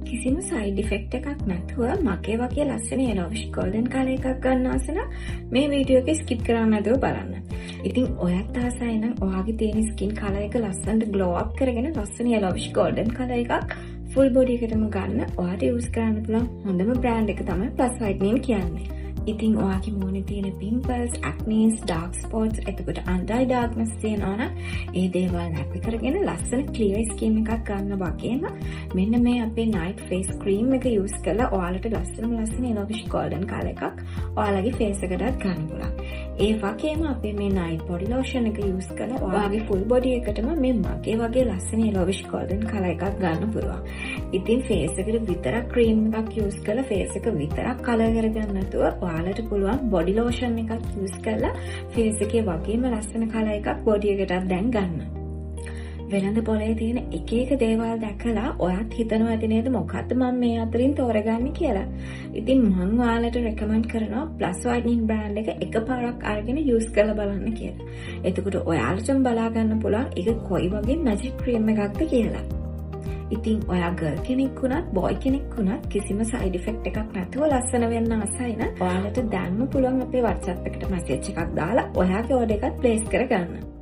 කිසිම side effect එකක් නැතුව මගේ වගේ ලස්සන yellowish golden colour එකක් ගන්න ආස නම් මේ වීඩියෝ එක skip කරන්න නැතුව බලන්න. ඉතින් ඔයත් ආසයි නම් ඔයාගේ තියෙන skin color එක ලස්සනට glow up කරගෙන ලස්සන yellowish golden colour එකක් full body එකටම ගන්න ඔයාට use කරන්න පුළුවන් හොඳම brand එක තමයි Plus Whitening කියන්නේ. ඉතින් ඔයාගේ මූණේ තියෙන pimples, acne, dark spots, එතකොට under eye darkness තියෙනවා නම් ඒ දේවල් නැති කරගෙන ලස්සන clear skin එකක් ගන්න වගේම මෙන්න මේ අපේ night face cream එක use කරලා ඔයාලට ලස්සන yellowish golden color එකක් ඔයාලගේ face එකටත් ගන්න පුළුවන්. ඒ වගේම අපේ මේ night body lotion එක use කරලා ඔයාගේ full body එකටම මේ මගේ වගේ ලස්සන yellowish golden color එකක් ගන්න පුළුවන්. ඉතින් face එකට විතරක් cream එකක් use කරලා face එක විතරක් color කරගන්න නැතුව ඔයාලට පුළුවන් body lotion එකක් use කරලා face එකේ වගේම ලස්සන color එකක් body එකටත් දැන් ගන්න. වෙළඳ පොලේ තියෙන එක එක දේවල් දැකලා ඔයාත් හිතනවා ඇති නේද මොකද්ද මම මේ අතරින් තෝරගන්නේ කියලා. ඉතින් මම ඔයාලට recommend කරනවා Plus Whitening brand එක එකපාරක් අරගෙන use කරලා බලන්න කියලා. එතකොට ඔයාලටම බලා ගන්න පුළුවන් ඒක කොයි වගේ magic cream එකක්ද කියලා. ඉතින් ඔයා girl කෙනෙක් වුණත් boy කෙනෙක් වුණත් කිසිම side effect එකක් නැතුව ලස්සන වෙන්න ආසයි නම් ඔයාලට දැන්ම පුළුවන් අපේ WhatsApp එකට message එකක් දාලා ඔයාගේ order එකත් place කරගන්න.